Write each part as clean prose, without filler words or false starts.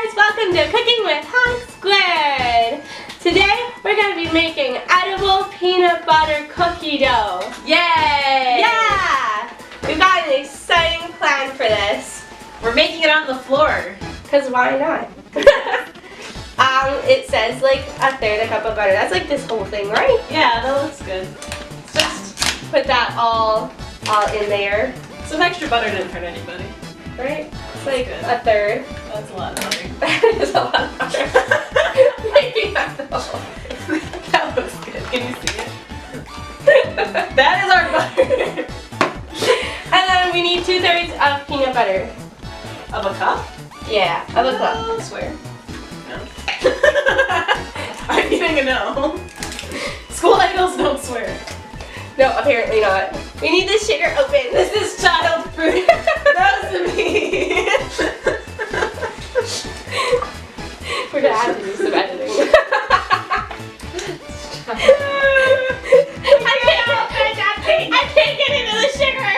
guys, welcome to Cooking with Honk Squared. Today we're going to be making edible peanut butter cookie dough. Yay! Yeah! We've got an exciting plan for this. We're making it on the floor. Because why not? It says like a third a cup of butter. That's like this whole thing, right? Yeah, that looks good. Just put that all in there. Some extra butter didn't hurt anybody. Right? It's like good. a third. That's a lot of butter. That is a lot of butter. Maybe not the whole thing. That looks good. Can you see it? That is our butter. And then we need 2/3 of peanut butter. Of a cup? Yeah, of a cup. I swear. No. I'm getting a no. School idols don't swear. No, apparently not. We need this shaker open. This is child food. That was me. We're gonna have to do some editing. I can't get into the sugar.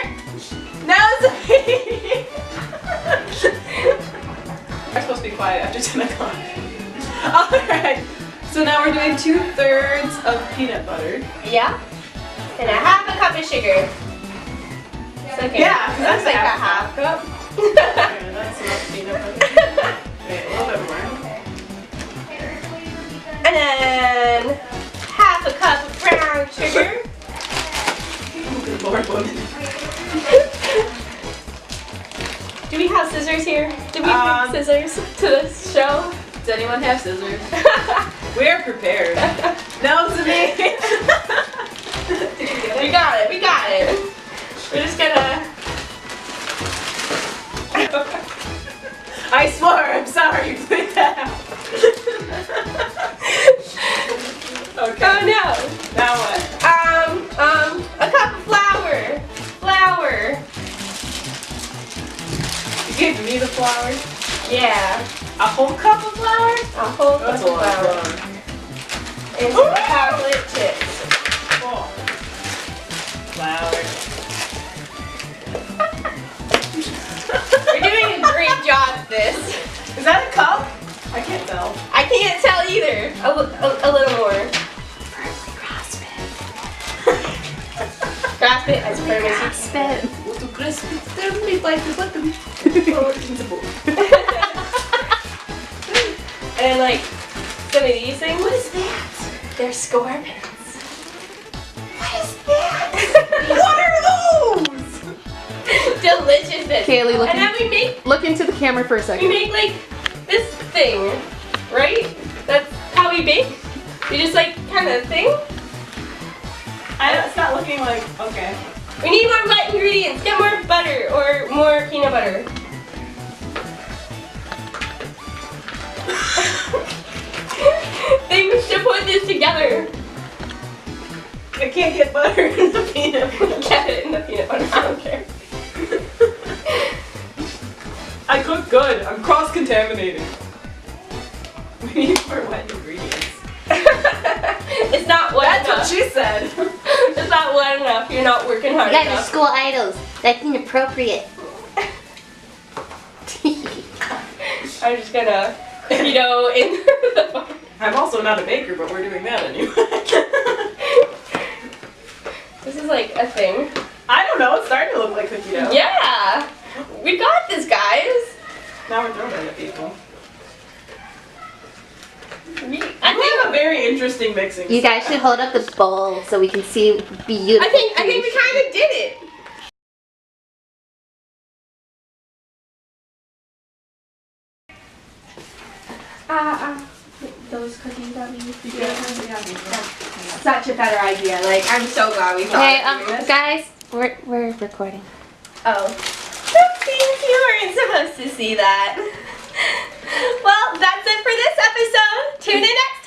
That was me. We're supposed to be quiet after 10 o'clock. Alright. So now we're doing 2/3 of peanut butter. Yeah. And a half a cup of sugar. It's okay. Yeah, That's like a half cup. Okay, that's enough peanut butter. Okay, a little bit more. And then half a cup of brown sugar. Good Lord, woman. Do we have scissors here? Did we bring scissors to this show? Does anyone have scissors? We're prepared. No, it's me. We got it. We got it. We're just gonna. I swore. I'm sorry. Put that out. Okay. Oh no. Now what? A cup of flour. Flour. You gave me the flour? Yeah. A whole cup of flour? A whole cup That's of a lot of flour. flour. And some chocolate chips. Oh. Flour. We're doing a great job at this. Is that a cup? I can't tell. I can't tell either. A little more. Grasp it. Grasp it as firm as you can. To grasp it. Tell me by the button. And then like some of these things. What is that? They're scorpions. What is that? What are those? Deliciousness. Kayleigh, And then look into the camera for a we second. make like this thing, right? That's how we bake. We just like kind of thing. It's not looking like, okay. We need more wet ingredients. Get more butter or more peanut butter. Things to put this together. I can't get butter in the peanut butter. Get it in the peanut butter. I don't care. I cook good. I'm cross-contaminating. We need more wet ingredients. It's not wet That's enough. what she said. It's not wet enough. You're not working hard You guys are enough. school idols. That's inappropriate. I'm just gonna cookie dough in the butter. I'm also not a baker, but we're doing that anyway. This is like a thing. I don't know. It's starting to look like cookie dough. Yeah! We got this, guys! Now we're throwing it at people. I We have a very interesting mixing. You guys should hold up the bowl so we can see beautiful. I think we kind of did it. Those cookies that we used to do. Such a better idea. Like, I'm so glad we thought Hey, of doing this. guys, we're recording. Oh. Oopsies, you weren't supposed to see that. Well, that's it for this episode. Tune in next